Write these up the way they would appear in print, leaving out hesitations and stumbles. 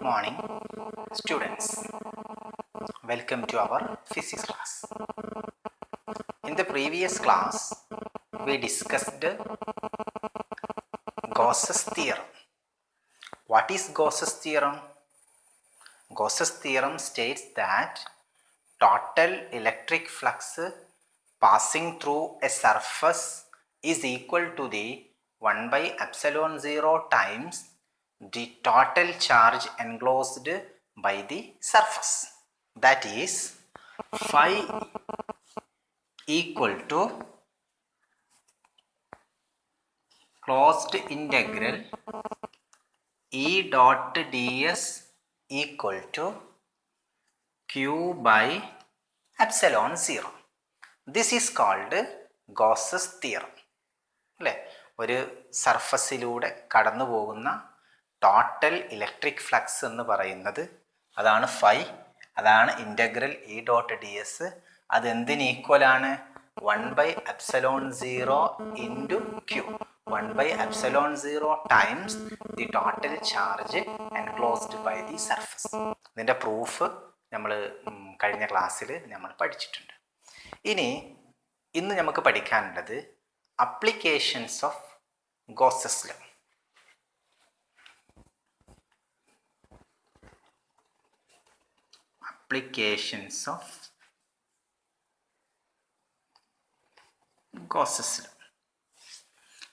morning, students. Welcome to our physics class. In the previous class, we discussed Gauss's theorem. What is Gauss's theorem? Gauss's theorem states that total electric flux passing through a surface is equal to the 1 by epsilon 0 times the total charge enclosed by the surface. That is, phi equal to closed integral E dot ds equal to q by epsilon 0. This is called Gauss's theorem. അല്ലേ, ഒരു സർഫസിലൂടെ കടന്നു പോകുന്ന total electric flux എന്ന് പറയുന്നത് അതാണ് phi. അതാണ് integral E dot D S. അതെന്തിന് ഈക്വലാണ്? 1 by epsilon 0 into q. 1 by epsilon 0 times the total charge enclosed by the surface. ഇതിൻ്റെ പ്രൂഫ് നമ്മൾ കഴിഞ്ഞ ക്ലാസ്സിൽ നമ്മൾ പഠിച്ചിട്ടുണ്ട്. ഇന്ന് നമുക്ക് പഠിക്കാനുള്ളത് applications of Gauss's law. Applications of Gauss's law.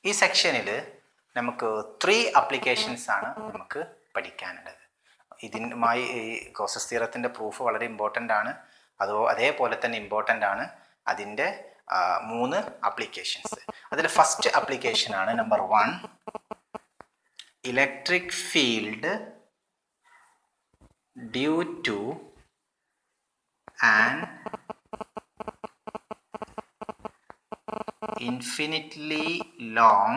ഈ സെക്ഷനിൽ നമുക്ക് 3 അപ്ലിക്കേഷൻസ് ആണ് നമുക്ക് പഠിക്കാനുള്ളത്. ഇതിനുമായി ഈ ഗോസ്സസ് തിയറത്തിൻ്റെ പ്രൂഫ് വളരെ ഇമ്പോർട്ടൻ്റ് ആണ്. അതേപോലെ തന്നെ ഇമ്പോർട്ടൻ്റ് ആണ് അതിൻ്റെ 3 അപ്ലിക്കേഷൻസ്. അതിൽ ഫസ്റ്റ് അപ്ലിക്കേഷൻ ആണ് number 1, electric field due to an infinitely long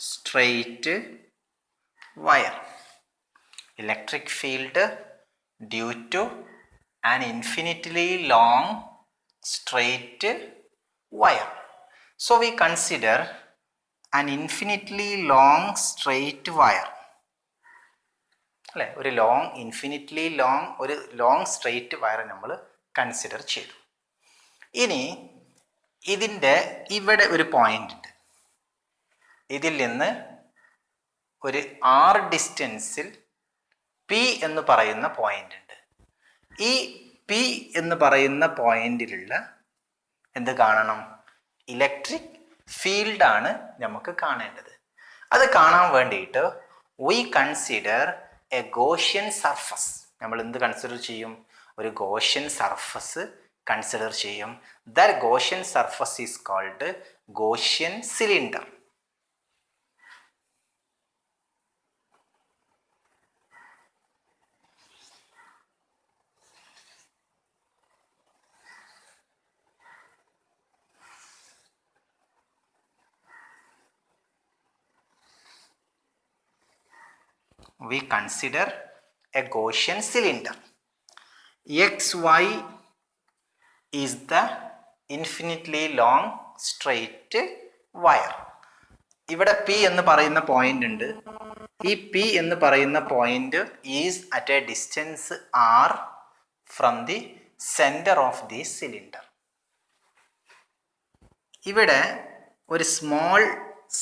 straight wire. Electric field due to an infinitely long straight wire. So we consider an infinitely long straight wire. അല്ലേ, ഒരു long straight wire നമ്മൾ consider ചെയ്തു. ഇനി ഇതിൻ്റെ ഇവിടെ ഒരു point ഉണ്ട്. ഇതിൽ നിന്ന് ഒരു r ഡിസ്റ്റൻസിൽ P എന്ന് പറയുന്ന പോയിന്റ് ഉണ്ട്. ഈ P എന്ന് പറയുന്ന പോയിന്റിലുള്ള എന്ത് കാണണം? ഇലക്ട്രിക് ഫീൽഡാണ് നമുക്ക് കാണേണ്ടത്. അത് കാണാൻ വേണ്ടിയിട്ട് we consider a Gaussian surface. നമ്മൾ എന്ത് കൺസിഡർ ചെയ്യും? ഒരു Gaussian സർഫസ് കൺസിഡർ ചെയ്യും. That Gaussian surface is called Gaussian cylinder. We consider a Gaussian cylinder. XY is the infinitely long straight wire. ഇവിടെ P എന്ന് പറയുന്ന പോയിന്റ് ഉണ്ട്. ഈ P എന്ന് പറയുന്ന point is at A distance R from the centre of the cylinder. ഇവിടെ ഒരു small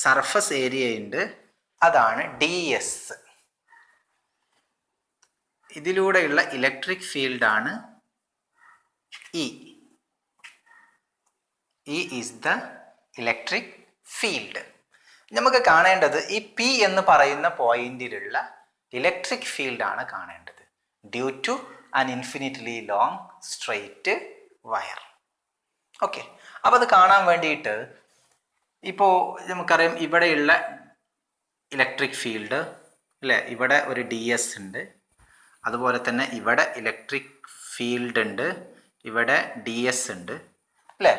surface area ഉണ്ട്, അതാണ് DS. ഇതിലൂടെയുള്ള ഇലക്ട്രിക് ഫീൽഡാണ് E. E is the electric field. നമുക്ക് കാണേണ്ടത് ഈ P എന്ന് പറയുന്ന പോയിന്റിലുള്ള ഇലക്ട്രിക് ഫീൽഡാണ് കാണേണ്ടത്, due to an infinitely long straight wire. Okay, അപ്പോൾ അത് കാണാൻ വേണ്ടിയിട്ട് ഇപ്പോൾ നമുക്കറിയാം ഇവിടെയുള്ള ഇലക്ട്രിക് ഫീൽഡ് അല്ലേ, ഇവിടെ ഒരു DS ഉണ്ട്, അതുപോലെ തന്നെ ഇവിടെ ഇലക്ട്രിക് ഫീൽഡ് ഉണ്ട്, ഇവിടെ DS ഉണ്ട് അല്ലേ.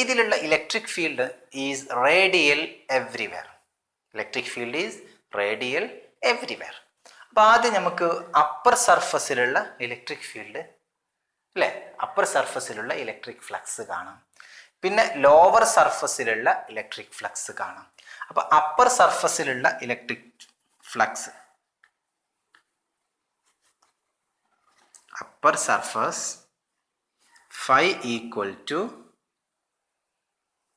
ഇതിലുള്ള electric field is radial everywhere. Electric field is radial everywhere. അപ്പോൾ ആദ്യം നമുക്ക് അപ്പർ സർഫസിലുള്ള ഇലക്ട്രിക് ഫീൽഡ് അല്ലേ, അപ്പർ സർഫസിലുള്ള ഇലക്ട്രിക് ഫ്ലക്സ് കാണാം. പിന്നെ ലോവർ സർഫസിലുള്ള ഇലക്ട്രിക് ഫ്ലക്സ് കാണാം. അപ്പോൾ അപ്പർ സർഫസിലുള്ള electric flux, upper surface phi equal to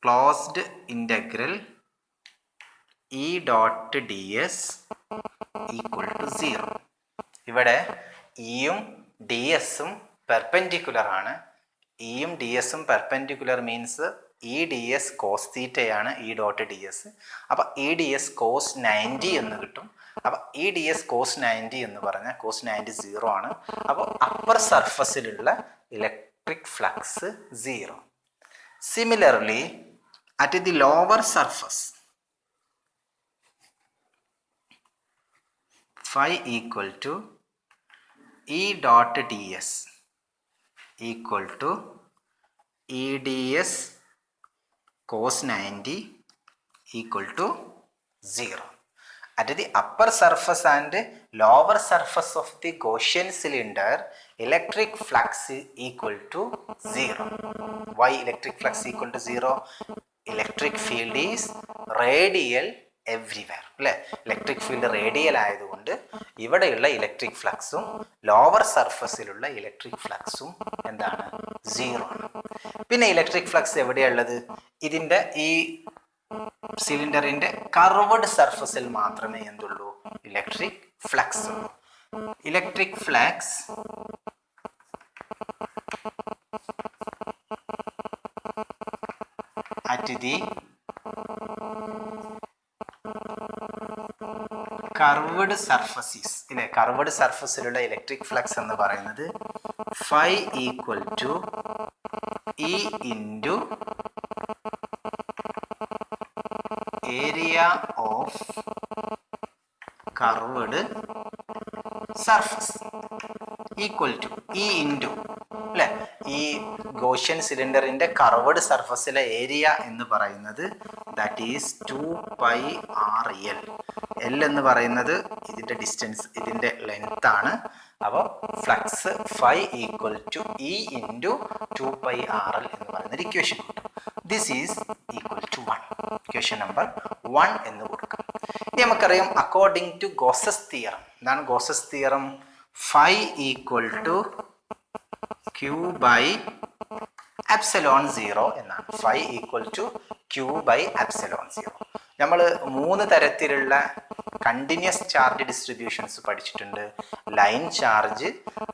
closed integral E dot ds equal to 0. ഇവിടെ ഇയും ഡി എസും പെർപെൻഡിക്കുലർ ആണ്. ഇയും ഡി എസും perpendicular means E D S cos തീറ്റയാണ് ഇ ഡോട്ട് ഡി എസ്. അപ്പം ഇ ഡി എസ് കോസ് 90 എന്ന് കിട്ടും. അപ്പം ഇ ഡി എസ് കോസ് 90 എന്ന് പറഞ്ഞാൽ കോസ് 90 0 ആണ്. അപ്പോൾ അപ്പർ സർഫസിലുള്ള electric flux 0. Similarly at the lower surface phi equal to E dot ds equal to E ds cos 90 equal to 0. At the upper surface and lower surface of the Gaussian cylinder, electric flux is equal to 0. Why electric flux equal to 0? Electric field is radial everywhere. അല്ലേ? Electric field radial ആയതുകൊണ്ട് ഇവിടെയുള്ള electric ഫ്ലക്സും lower സർഫസിലുള്ള electric ഫ്ലക്സും എന്താണ്? 0 ആണ്. പിന്നെ electric flux എവിടെയുള്ളത്? ഇതിൻ്റെ ഈ സിലിണ്ടറിന്റെ കർവ്ഡ് സർഫസിൽ മാത്രമേ എന്തുള്ളൂ? ഇലക്ട്രിക് ഫ്ലക്സ് ഉള്ളൂ. Electric flux at the curved surfaces, ഇല്ലേ? കർവ്ഡ് സർഫസിലുള്ള ഇലക്ട്രിക് ഫ്ലക്സ് എന്ന് പറയുന്നത് phi equal to E into area of curved surface equal to E into, അല്ലേ? ഈ ഗോഷ്യൻ സിലിണ്ടറിന്റെ കർവ്ഡ് സർഫസിലെ ഏരിയ എന്ന് പറയുന്നത് ദാറ്റ് ഈസ് 2πrl. എൽ എന്ന് പറയുന്നത് ഇതിന്റെ ഡിസ്റ്റൻസ്, ഇതിന്റെ ലെങ്ത് ആണ്. അപ്പോൾ flux phi equal to E into 2πrl എന്ന് പറയുന്ന ഒരു ഇക്വേഷൻ കിട്ടും. This is equal to 1. Equation number 1 എന്ന് കൊടുക്കാം. ഇനി നമുക്കറിയാം അക്കോർഡിംഗ് ടു ഗോസസ് തിയറം. എന്താണ് Gauss's theorem? phi equal to q by epsilon 0 എന്നാണ്. phi equal to q by epsilon 0. നമ്മൾ 3 തരത്തിലുള്ള കണ്ടിന്യൂസ് ചാർജ് ഡിസ്ട്രിബ്യൂഷൻസ് പഠിച്ചിട്ടുണ്ട്. ലൈൻ ചാർജ്,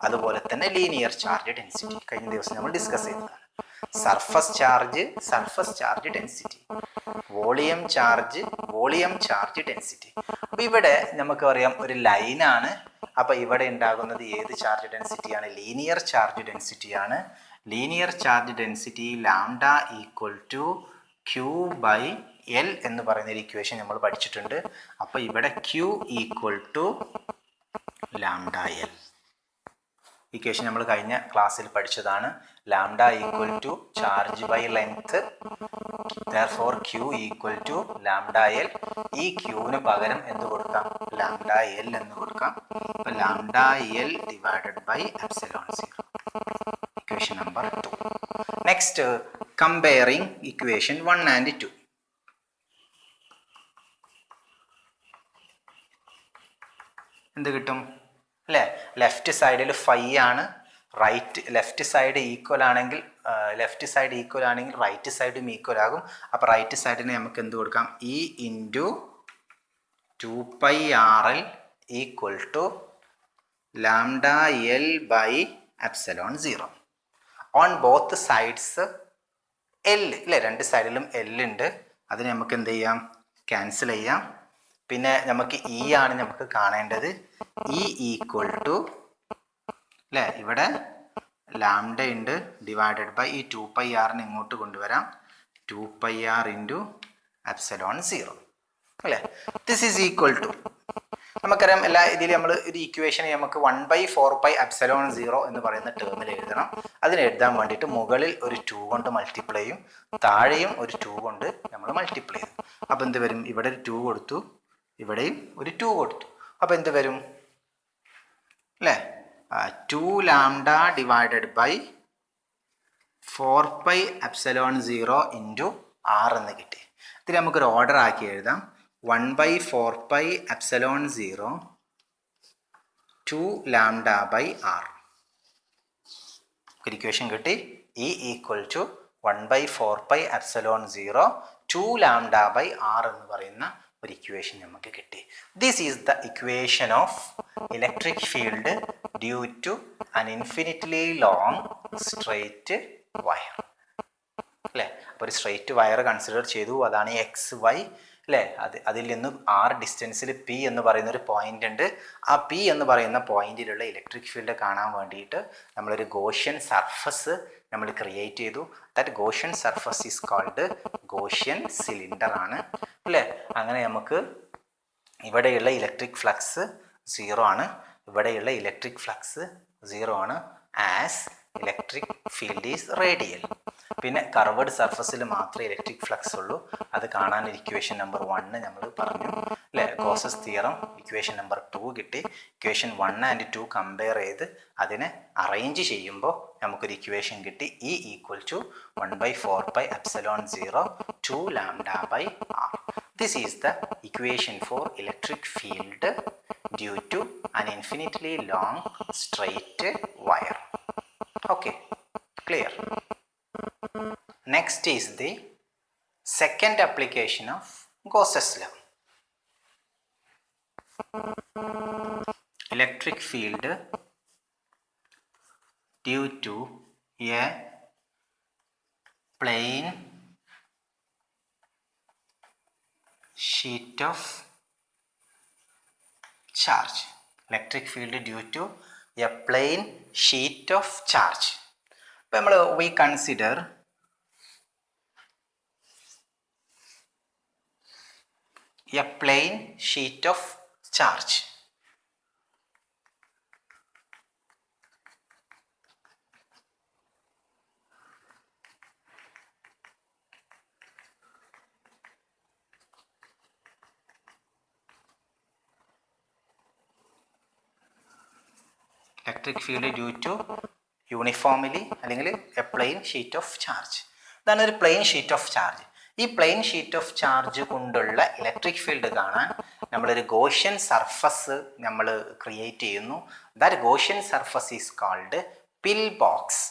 അതുപോലെ തന്നെ ലീനിയർ ചാർജ് ഡെൻസിറ്റി. കഴിഞ്ഞ ദിവസം നമ്മൾ ഡിസ്കസ് ചെയ്തതാണ്. Surface charge, surface charge density, volume charge, volume charge density. അപ്പോൾ ഇവിടെ നമുക്ക് അറിയാം ഒരു ലൈനാണ്. അപ്പോൾ ഇവിടെ ഉണ്ടാകുന്നത് ഏത് ചാർജ് ഡെൻസിറ്റിയാണ്? ലീനിയർ ചാർജ് ഡെൻസിറ്റിയാണ്. Linear charge density lambda equal to Q by L എന്ന് പറയുന്ന ഒരു ഇക്വേഷൻ നമ്മൾ പഠിച്ചിട്ടുണ്ട്. അപ്പോൾ ഇവിടെ Q equal to lambda L. Equation നമ്മൾ കഴിഞ്ഞ ക്ലാസ്സിൽ പഠിച്ചതാണ്. Lambda equal to charge by length, therefore q equal to lambda L. ഈ ക്യൂവിന് പകരം എന്ത് കൊടുക്കാം? ലാംഡ എൽ എന്ന് കൊടുക്കാം. അപ്പോൾ lambda L divided by epsilon 0. Equation number 2. Next comparing equation 1 and 2. എന്ത് കിട്ടും? അല്ലേ? ലെഫ്റ്റ് സൈഡിൽ phi ആണ്, റൈറ്റ് ലെഫ്റ്റ് സൈഡ് ഈക്വൽ ആണെങ്കിൽ റൈറ്റ് സൈഡും ഈക്വൽ ആകും. അപ്പോൾ റൈറ്റ് സൈഡിന് നമുക്ക് എന്ത് കൊടുക്കാം? E into 2πrl equal to lambda L by epsilon 0. On both sides L, ഇല്ലേ? രണ്ട് സൈഡിലും എൽ ഉണ്ട്. അതിന് നമുക്ക് എന്ത് ചെയ്യാം? ക്യാൻസൽ ചെയ്യാം. പിന്നെ നമുക്ക് ഇ ആണ് നമുക്ക് കാണേണ്ടത്. ഇ ഈക്വൽ ടു, അല്ലേ? ഇവിടെ ലാംഡ ഉണ്ട്, ഡിവൈഡഡ് ബൈ ഈ 2πrനെ ഇങ്ങോട്ട് കൊണ്ടുവരാം. 2πr ഇൻറ്റു എപ്സിലോൺ 0, അല്ലേ? ദിസ് ഈസ് ഈക്വൽ ടു, നമുക്കറിയാം എല്ലാ ഇതിൽ നമ്മൾ ഒരു ഇക്വേഷനെ നമുക്ക് 1/4π എപ്സിലോൺ 0 എന്ന് പറയുന്ന ടേമിൽ എഴുതണം. അതിന് എഴുതാൻ വേണ്ടിയിട്ട് മുകളിൽ ഒരു 2 കൊണ്ട് മൾട്ടിപ്ലൈ ചെയ്യും, താഴെയും ഒരു 2 കൊണ്ട് നമ്മൾ മൾട്ടിപ്ലൈ ചെയ്യും. അപ്പോൾ എന്ത് വരും? ഇവിടെ ഒരു 2 കൊടുത്തു, ഇവിടെയും ഒരു 2 കൊടുത്തു. അപ്പോൾ എന്ത് വരും? അല്ലേ? 2 lambda divided by 4π epsilon 0 into r എന്ന് കിട്ടി. ഇതിൽ നമുക്കൊരു ഓർഡർ ആക്കി എഴുതാം. 1/4πε0 2 λ/r. ഒരു ഇക്വേഷൻ കിട്ടി. E = 1/4πε0 2 λ/r എന്ന് പറയുന്ന ഒരു ഇക്വേഷൻ നമുക്ക് കിട്ടി. This is the equation of electric field due to an infinitely long straight wire. അല്ലേ? അപ്പോൾ ഒരു സ്ട്രെയിറ്റ് വയർ കൺസിഡർ ചെയ്തു. അതാണ് XY. അല്ലേ? അതിൽ നിന്ന് R ഡിസ്റ്റൻസിൽ P എന്ന് പറയുന്ന ഒരു പോയിന്റ് ഉണ്ട്. ആ P എന്ന് പറയുന്ന പോയിന്റിലുള്ള ഇലക്ട്രിക് ഫീൽഡ് കാണാൻ വേണ്ടിയിട്ട് നമ്മളൊരു ഗോഷ്യൻ സർഫസ് നമ്മൾ ക്രിയേറ്റ് ചെയ്തു. That Gaussian surface is called Gaussian cylinder ആണ്. അല്ലേ? അങ്ങനെ നമുക്ക് ഇവിടെയുള്ള ഇലക്ട്രിക് ഫ്ലക്സ് 0 ആണ്. ഇവിടെയുള്ള ഇലക്ട്രിക് ഫ്ലക്സ് 0 ആണ്. As electric field is radial. പിന്നെ കർവ്ഡ് സർഫസിൽ മാത്രമേ ഇലക്ട്രിക് ഫ്ലക്സ് ഉള്ളൂ. അത് കാണാൻ ഇക്വേഷൻ നമ്പർ 1 നമ്മൾ പറഞ്ഞു. അല്ലേ? ഗോസസ് തിയറം ഇക്വേഷൻ നമ്പർ 2 കിട്ടി. ഇക്വേഷൻ 1 and 2 കമ്പയർ ചെയ്ത് അതിനെ അറേഞ്ച് ചെയ്യുമ്പോൾ നമുക്കൊരു ഇക്വേഷൻ കിട്ടി. E = 1/4πε0 2 λ/r. This is the equation for electric field due to an infinitely long straight wire. Okay, clear. Next is the second application of Gauss's law. Electric field due to a plane sheet of charge. Electric field due to a plane sheet of charge. We consider a plane sheet of charge. Electric field due to uniformly അല്ലെങ്കിൽ a plane sheet of charge. ഇതാണ് ഒരു plane sheet of charge. ഈ plane sheet of charge കൊണ്ടുള്ള electric field കാണാൻ നമ്മളൊരു Gaussian surface നമ്മൾ create ചെയ്യുന്നു. That Gaussian surface is called pill box.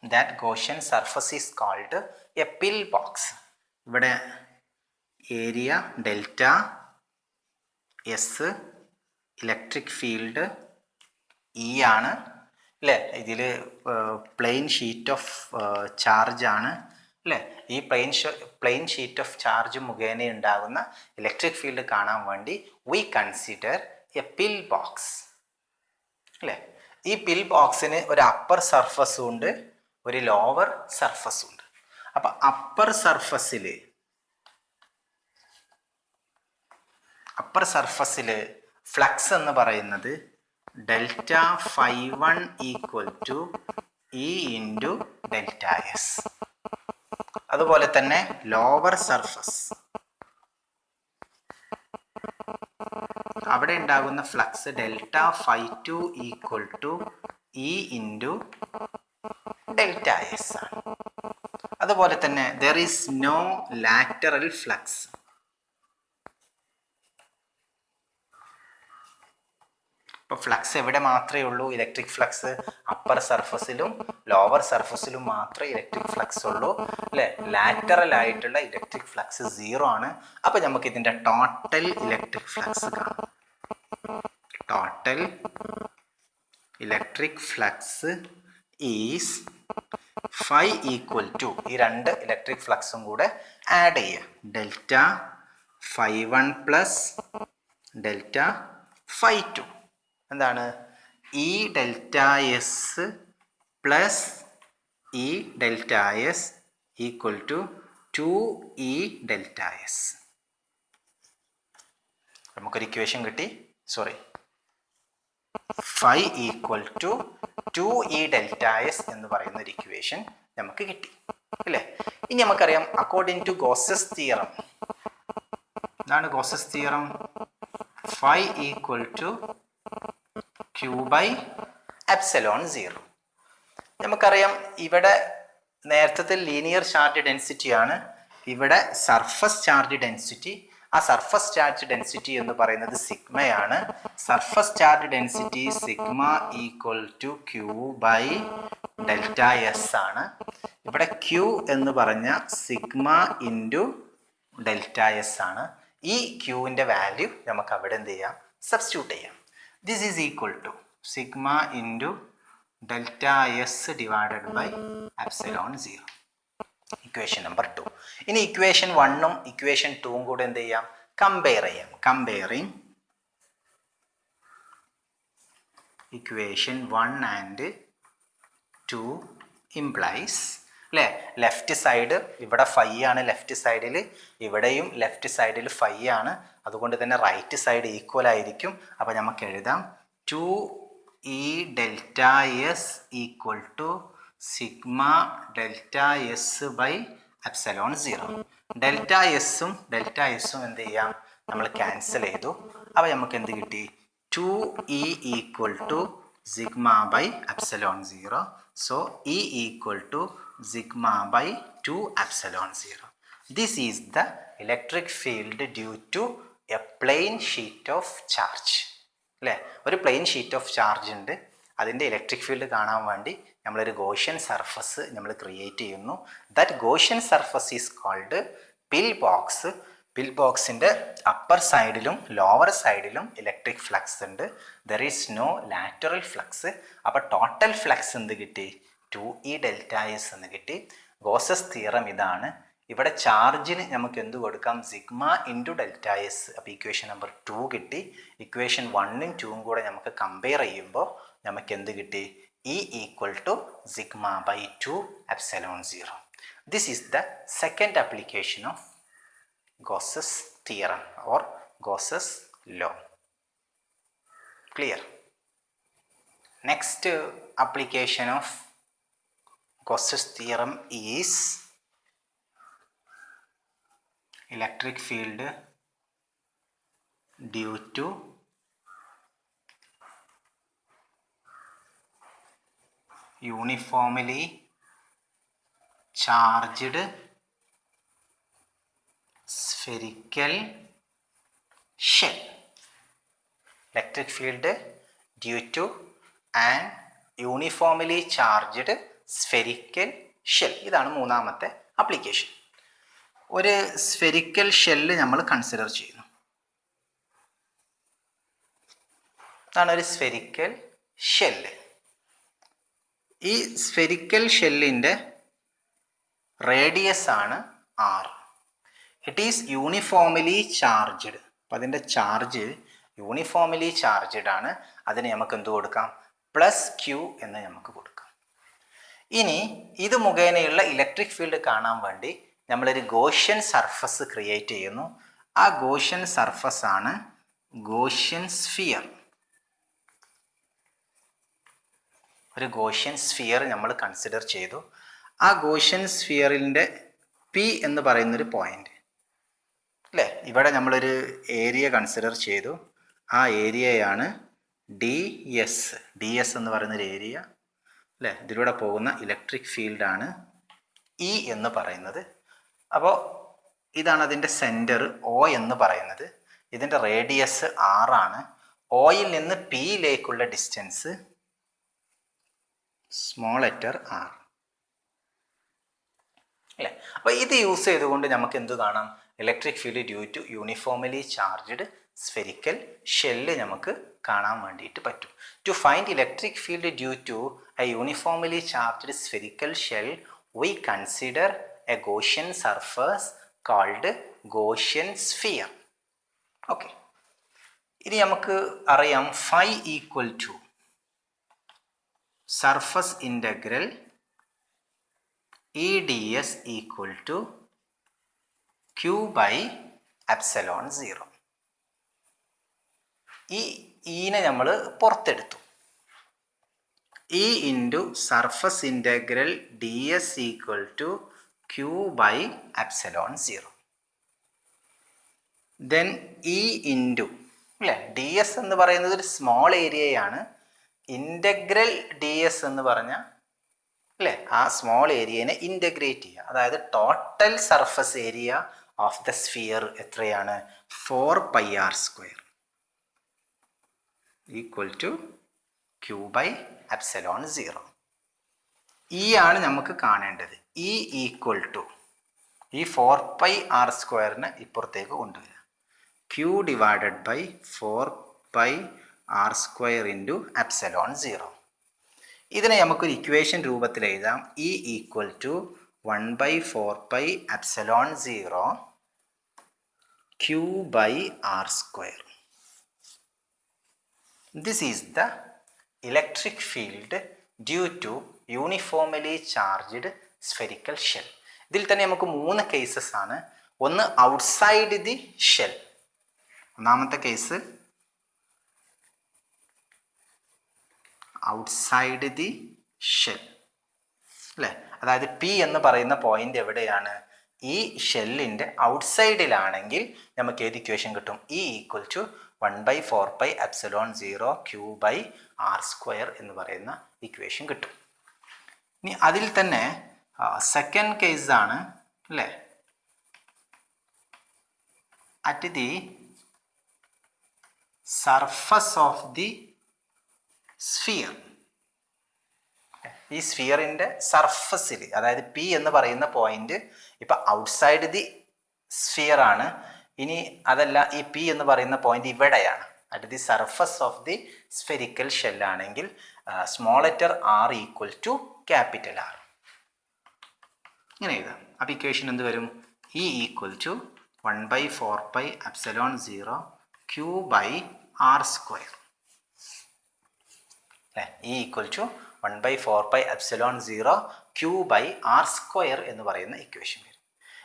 That Gaussian surface is called a pill box. ഇവിടെ area delta S, electric field E ആണ്. അല്ലേ? ഇതിൽ പ്ലെയിൻ ഷീറ്റ് ഓഫ് ചാർജ് ആണ്. അല്ലേ? ഈ പ്ലെയിൻ ഷീറ്റ് ഓഫ് ചാർജ് മുഖേന ഉണ്ടാകുന്ന ഇലക്ട്രിക് ഫീൽഡ് കാണാൻ വേണ്ടി V consider A pill box. അല്ലേ? ഈ പിൽ ബോക്സിന് ഒരു അപ്പർ സർഫസും ഉണ്ട്, ഒരു ലോവർ സർഫസും ഉണ്ട്. അപ്പം അപ്പർ സർഫസിൽ ഫ്ലക്സ് എന്ന് പറയുന്നത് ഡെൽറ്റ φ1 = E × ഡെൽറ്റ എസ്. അതുപോലെ തന്നെ ലോവർ സർഫസ് അവിടെ ഉണ്ടാകുന്ന flux delta φ2 = E × delta S ആണ്. അതുപോലെ തന്നെ there is no lateral flux. ഇപ്പോൾ ഫ്ലക്സ് എവിടെ മാത്രമേ ഉള്ളൂ? ഇലക്ട്രിക് ഫ്ലക്സ് അപ്പർ സർഫസിലും ലോവർ സർഫസിലും മാത്രമേ ഇലക്ട്രിക് ഫ്ലക്സ് ഉള്ളൂ. അല്ലേ? ലാറ്ററൽ ആയിട്ടുള്ള ഇലക്ട്രിക് ഫ്ലക്സ് 0 ആണ്. അപ്പോൾ നമുക്ക് ഇതിൻ്റെ ടോട്ടൽ ഇലക്ട്രിക് ഫ്ലക്സ് കാണാം. ടോട്ടൽ ഇലക്ട്രിക് ഫ്ലക്സ് ഈസ് φ = ഈ രണ്ട് ഇലക്ട്രിക് ഫ്ലക്സും കൂടെ ആഡ് ചെയ്യുക. ഡെൽറ്റ φ1 + ഡെൽറ്റ φ2 എന്താണ്? E delta S plus E delta S = 2E delta S. നമുക്കൊരു ഇക്വേഷൻ കിട്ടി. Sorry, phi equal to 2E delta S എന്ന് പറയുന്ന ഒരു ഇക്വേഷൻ നമുക്ക് കിട്ടി അല്ലേ. ഇനി നമുക്കറിയാം അക്കോർഡിംഗ് ടു ഗോസസ് തിയറം, എന്താണ് Gauss's theorem? phi equal to Q by epsilon 0. നമുക്കറിയാം ഇവിടെ നേരത്തെ ലീനിയർ ചാർജ് ഡെൻസിറ്റി ആണ്, ഇവിടെ സർഫസ് ചാർജ് ഡെൻസിറ്റി. ആ സർഫസ് ചാർജ് ഡെൻസിറ്റി എന്ന് പറയുന്നത് സിഗ്മയാണ്. Surface charge density sigma equal to Q by delta S ആണ്. ഇവിടെ Q എന്ന് പറഞ്ഞ സിഗ്മ ഇൻറ്റു ഡെൽറ്റ എസ് ആണ്. ഈ ക്യൂവിൻ്റെ വാല്യൂ നമുക്ക് അവിടെ എന്ത് ചെയ്യാം? സബ്സ്റ്റിറ്റ്യൂട്ട് ചെയ്യാം. This is equal to sigma into delta S divided by epsilon 0. Equation number 2. ഇനി ഇക്വേഷൻ 1ഉം ഇക്വേഷൻ 2ഉം കൂടെ എന്ത് ചെയ്യാം? കമ്പയർ ചെയ്യാം. കമ്പയറിങ് ഇക്വേഷൻ 1 ആൻഡ് 2 ഇംപ്ലൈസ് അല്ലേ, ലെഫ്റ്റ് സൈഡ് ഇവിടെ ഫൈ ആണ്, ലെഫ്റ്റ് സൈഡിൽ ഇവിടെയും ലെഫ്റ്റ് സൈഡിൽ ഫൈ ആണ്. അതുകൊണ്ട് തന്നെ റൈറ്റ് സൈഡ് ഈക്വൽ ആയിരിക്കും. അപ്പോൾ നമുക്ക് എഴുതാം 2E delta S equal to sigma delta S by epsilon 0. Delta എസും ഡെൽറ്റ എസും എന്ത് ചെയ്യാം? നമ്മൾ ക്യാൻസൽ ചെയ്തു. അപ്പോൾ നമുക്ക് എന്ത് കിട്ടി? 2E equal to sigma by epsilon 0. So E equal to sigma by 2 epsilon 0. This is the electric field due to a plane sheet of charge അല്ലേ. ഒരു പ്ലെയിൻ ഷീറ്റ് ഓഫ് ചാർജ് ഉണ്ട്, അതിൻ്റെ ഇലക്ട്രിക് ഫീൽഡ് കാണാൻ വേണ്ടി നമ്മളൊരു Gaussian surface നമ്മൾ create ചെയ്യുന്നു. That Gaussian surface is called pill box. Pill ബോക്സിൻ്റെ അപ്പർ സൈഡിലും ലോവർ സൈഡിലും ഇലക്ട്രിക് ഫ്ലക്സ് ഉണ്ട്. There is no lateral flux. അപ്പോൾ ടോട്ടൽ ഫ്ലക്സ് എന്ത് കിട്ടി? 2E ഡെൽറ്റ എസ് എന്ന് കിട്ടി. ഗോസസ് തിയറം ഇതാണ്. ഇവിടെ ചാർജിന് നമുക്ക് എന്ത് കൊടുക്കാം? Sigma into delta S. അപ്പോൾ ഇക്വേഷൻ നമ്പർ 2 കിട്ടി. ഇക്വേഷൻ 1ഉം 2ഉം കൂടെ നമുക്ക് കമ്പയർ ചെയ്യുമ്പോൾ നമുക്ക് എന്ത് കിട്ടി? E equal to sigma by 2 epsilon 0. This is the second application of Gauss's theorem or Gauss's law. Clear? Next application of Gauss's theorem is electric field due to uniformly charged spherical shell. Electric field due to an uniformly charged spherical shell. ഇതാണ് മൂന്നാമത്തെ application. ഒരു spherical shell നമ്മൾ consider ചെയ്യുന്നു. ഇതാണ് ഒരു spherical shell. ഈ spherical ഷെല്ലിൻ്റെ radius ആണ് R. It is uniformly charged. അപ്പം അതിൻ്റെ ചാർജ് യൂണിഫോംലി ചാർജ്ഡ് ആണ്. അതിന് നമുക്ക് എന്ത് കൊടുക്കാം? +Q എന്ന് നമുക്ക് കൊടുക്കാം. ഇനി ഇത് മുഖേനയുള്ള ഇലക്ട്രിക് ഫീൽഡ് കാണാൻ വേണ്ടി നമ്മളൊരു ഗോഷ്യൻ സർഫസ് ക്രിയേറ്റ് ചെയ്യുന്നു. ആ ഗോഷ്യൻ സർഫസ് ആണ് ഗോഷ്യൻ സ്ഫിയർ. ഒരു ഗോഷ്യൻ സ്ഫിയർ നമ്മൾ കൺസിഡർ ചെയ്തു. ആ ഗോഷ്യൻ സ്ഫിയറിൻ്റെ P എന്ന് പറയുന്നൊരു പോയിന്റ് അല്ലേ. ഇവിടെ നമ്മളൊരു ഏരിയ കൺസിഡർ ചെയ്തു. ആ ഏരിയയാണ് DS. DS എന്ന് പറയുന്നൊരു ഏരിയ അല്ലേ. ഇതിലൂടെ പോകുന്ന ഇലക്ട്രിക് ഫീൽഡാണ് E എന്ന് പറയുന്നത്. അപ്പോൾ ഇതാണ് അതിൻ്റെ സെൻറ്റർ O എന്ന് പറയുന്നത്. ഇതിൻ്റെ റേഡിയസ് R ആണ്. Oയിൽ നിന്ന് Pയിലേക്കുള്ള ഡിസ്റ്റൻസ് സ്മോൾ ലെറ്റർ R അല്ലേ. അപ്പോൾ ഇത് യൂസ് ചെയ്തുകൊണ്ട് നമുക്ക് എന്ത് കാണാം? Electric field due to uniformly charged spherical shell നമുക്ക് കാണാൻ വേണ്ടിയിട്ട് പറ്റും. To find electric field due to a uniformly charged spherical shell we consider a Gaussian surface called Gaussian sphere. Okay, ഇനി നമുക്ക് അറിയാം phi equal to surface integral EdS equal to Q by epsilon 0. ഈ ഈനെ നമ്മൾ പുറത്തെടുത്തു. E into surface integral ds equal to Q by epsilon 0. Then E into അല്ലേ, D s എന്ന് പറയുന്നത് ഒരു സ്മോൾ ഏരിയയാണ്. ഇൻ്റഗ്രൽ ഡി എസ് എന്ന് പറഞ്ഞാൽ അല്ലേ, ആ സ്മോൾ ഏരിയനെ ഇൻ്റഗ്രേറ്റ് ചെയ്യുക. അതായത് total surface area of the sphere എത്രയാണ്? 4πr² equal to Q by epsilon 0. ഈ ആണ് നമുക്ക് കാണേണ്ടത്. E ഈക്വൽ ടു ഈ 4πr² ഇപ്പുറത്തേക്ക് കൊണ്ടുവരിക. Q divided by 4πr² into epsilon 0. ഇതിനെ നമുക്കൊരു ഇക്വേഷൻ രൂപത്തിൽ എഴുതാം. E equal to 1/4π epsilon 0 Q by r². This is the electric field due to uniformly charged spherical shell. ഇതിൽ തന്നെ നമുക്ക് 3 കേസസ് ആണ്. ഒന്ന് ഔട്ട്സൈഡ് ദി ഷെൽ. ഒന്നാമത്തെ കേസ് ഔട്ട്സൈഡ് ദി ഷെൽ അല്ലേ, അതായത് പി എന്ന് പറയുന്ന പോയിന്റ് എവിടെയാണ്? ഈ ഷെല്ലിൻ്റെ ഔട്ട്സൈഡിലാണെങ്കിൽ നമുക്ക് ഏത് ഇക്വേഷൻ കിട്ടും? E equal to 1/4π epsilon 0 Q by r² എന്ന് പറയുന്ന ഇക്വേഷൻ കിട്ടും. ഇനി അതിൽ തന്നെ സെക്കൻഡ് കേസാണ് അല്ലേ, at the surface of the sphere. ഈ സ്ഫിയറിൻ്റെ സർഫസിൽ, അതായത് പി എന്ന് പറയുന്ന പോയിന്റ് ഇപ്പം ഔട്ട്സൈഡ് ദി സ്ഫിയർ ആണ്. ഇനി അതല്ല, ഈ പി എന്ന് പറയുന്ന പോയിന്റ് ഇവിടെയാണ്, at the surface of the spherical ഷെല്ലാണെങ്കിൽ small letter R equal to capital R. ഇങ്ങനെ എഴുതാം. അപ്പോൾ ഇക്വേഷൻ എന്ത് വരും? E equal to 1/4π epsilon 0 Q by r². അല്ലേ, E equal to 1/4π epsilon 0 Q by r² എന്ന് പറയുന്ന ഇക്വേഷൻ വരും.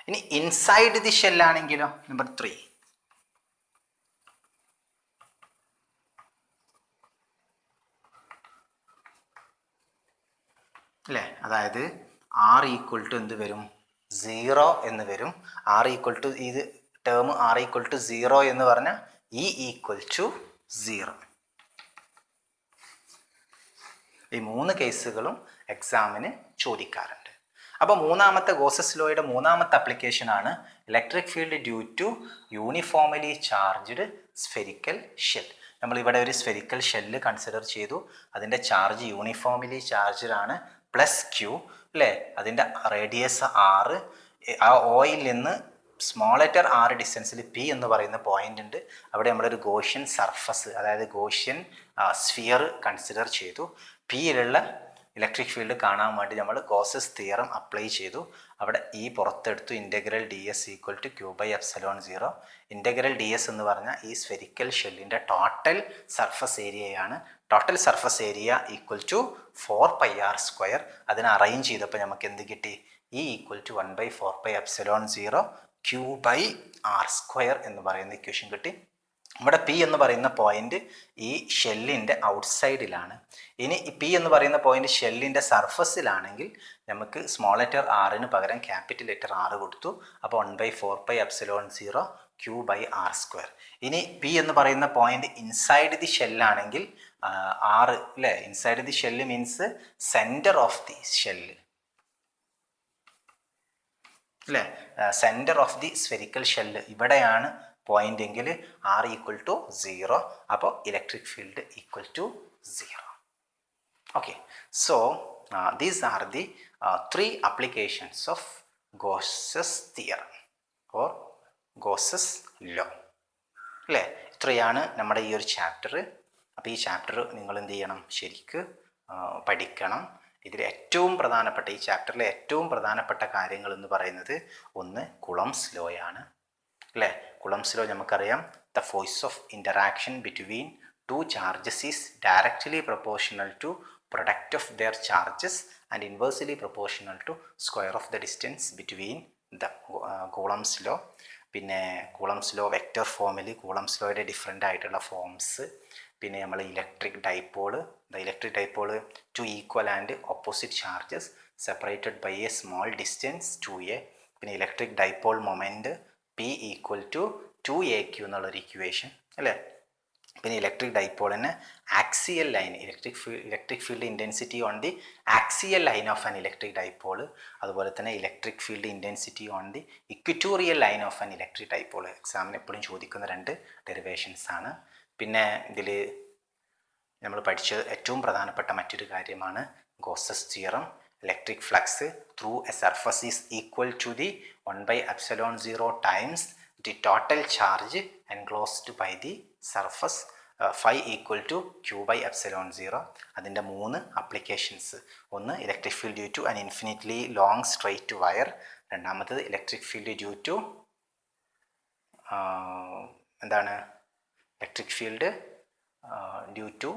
ഇനി ഇൻസൈഡ് ദി ഷെല്ലാണെങ്കിലോ, നമ്പർ 3. അല്ലേ, അതായത് ആർ ഈക്വൽ ടു എന്ത് വരും? 0 എന്ന് വരും. ആർ ഈക്വൽ ടു ഇത് ടേം ആർ ഈക്വൽ ടു 0 എന്ന് പറഞ്ഞാൽ E ഈക്വൽ ടു 0. ഈ 3 കേസുകളും എക്സാമിന് ചോദിക്കാറുണ്ട്. അപ്പോൾ മൂന്നാമത്തെ ഗോസസ് ലോയുടെ മൂന്നാമത്തെ ആപ്ലിക്കേഷനാണ് electric field due to uniformly charged spherical shell. നമ്മളിവിടെ ഒരു സ്ഫെരിക്കൽ ഷെല്ല് കൺസിഡർ ചെയ്തു. അതിൻ്റെ ചാർജ് യൂണിഫോമലി ചാർജ്ഡ് ആണ്, +Q അല്ലേ. അതിൻ്റെ റേഡിയസ് r. ആ ഓയിൽ നിന്ന് സ്മോൾ ലെറ്റർ r ഡിസ്റ്റൻസിൽ P എന്ന് പറയുന്ന പോയിന്റ് ഉണ്ട്. അവിടെ നമ്മളൊരു ഗോഷ്യൻ സർഫസ്, അതായത് ഗോഷ്യൻ സ്ഫിയർ കൺസിഡർ ചെയ്തു. പിയിലുള്ള ഇലക്ട്രിക് ഫീൽഡ് കാണാൻ വേണ്ടി നമ്മൾ ഗോസസ് തിയറം അപ്ലൈ ചെയ്തു. അവിടെ ഈ പുറത്തെടുത്തു. Integral d s equal to Q by epsilon 0. Integral d s എന്ന് പറഞ്ഞാൽ ഈ സ്ഫെരിക്കൽ ഷെല്ലിൻ്റെ ടോട്ടൽ സർഫസ് ഏരിയയാണ്. Total surface area equal to 4πr². അതിനെ അറേഞ്ച് ചെയ്തപ്പോൾ നമുക്ക് എന്ത് കിട്ടി? E equal to 1/4π epsilon 0 Q by r² എന്ന് പറയുന്ന ഇക്വേഷൻ കിട്ടി. ഇവിടെ പി എന്ന് പറയുന്ന പോയിന്റ് ഈ ഷെല്ലിൻ്റെ ഔട്ട്സൈഡിലാണ്. ഇനി പി എന്ന് പറയുന്ന പോയിന്റ് ഷെല്ലിൻ്റെ സർഫസിലാണെങ്കിൽ നമുക്ക് സ്മോൾ ലെറ്റർ ആറിന് പകരം ക്യാപിറ്റൽ ലെറ്റർ ആർ കൊടുത്തു. അപ്പോൾ 1/4π epsilon 0 Q by r². ഇനി പി എന്ന് പറയുന്ന പോയിന്റ് ഇൻസൈഡ് ദി ഷെല്ലാണെങ്കിൽ ആറ് അല്ലേ, inside the shell means centre of the shell അല്ലേ, centre of the spherical shell ഇവിടെയാണ് പോയിന്റ് എങ്കിൽ ആർ ഈക്വൽ ടു 0. അപ്പോൾ electric field equal to 0. Okay, so these are the 3 applications of Gauss's theorem or Gauss's law അല്ലേ. ഇത്രയാണ് നമ്മുടെ ഈ ഒരു chapter. അപ്പോൾ ഈ ചാപ്റ്റർ നിങ്ങൾ എന്ത് ചെയ്യണം? ശരിക്ക് പഠിക്കണം. ഇതിൽ ഏറ്റവും പ്രധാനപ്പെട്ട, ഈ ചാപ്റ്ററിലെ ഏറ്റവും പ്രധാനപ്പെട്ട കാര്യങ്ങൾ എന്ന് പറയുന്നത് ഒന്ന് കുളംസ് ലോയാണ് അല്ലേ. കുളംസ് ലോ നമുക്കറിയാം, the force of interaction between 2 charges is directly proportional to product of their charges and inversely proportional to square of the distance between the Coulomb's law, പിന്നെ കൂളംസ് ലോ വെക്റ്റർ ഫോമിൽ Coulomb's ലോയുടെ different ആയിട്ടുള്ള forms, പിന്നെ നമ്മൾ electric dipole, the electric dipole two equal and opposite charges separated by a small distance 2a, പിന്നെ electric dipole moment P equal to 2aq എന്നുള്ളൊരു equation അല്ലേ. പിന്നെ ഇലക്ട്രിക് ഡൈപോളിന് axial line, electric field intensity on the axial line of an electric dipole, അതുപോലെ തന്നെ electric field intensity on the equatorial line of an electric dipole. എക്സാമിന് എപ്പോഴും ചോദിക്കുന്ന 2 derivations ആണ്. പിന്നെ ഇതിൽ നമ്മൾ പഠിച്ചത് ഏറ്റവും പ്രധാനപ്പെട്ട മറ്റൊരു കാര്യമാണ് Gauss's theorem. Electric flux through a surface is equal to the 1/ε0 times the total charge enclosed by the surface phi equal to q/ε0. അതിൻ്റെ 3 അപ്ലിക്കേഷൻസ്: ഒന്ന് electric field due to an infinitely long straight wire, രണ്ടാമത്തത് electric field due to എന്താണ് electric field due to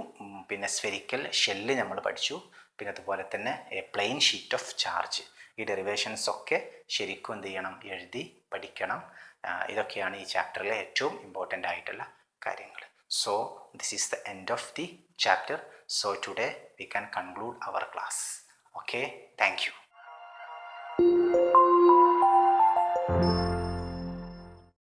പിന്നെ spherical shell നമ്മൾ പഠിച്ചു, പിന്നെ അതുപോലെ തന്നെ a plane sheet of charge. ഈ ഡെറിവേഷൻസ് ഒക്കെ ശരിക്കും എന്ത് ചെയ്യണം, എഴുതി പഠിക്കണം. ഇതൊക്കെയാണ് ഈ ചാപ്റ്ററിലെ ഏറ്റവും ഇമ്പോർട്ടൻ്റ് ആയിട്ടുള്ള കാര്യങ്ങൾ. So this is the end of the chapter. So today we can conclude our class. Okay, thank U.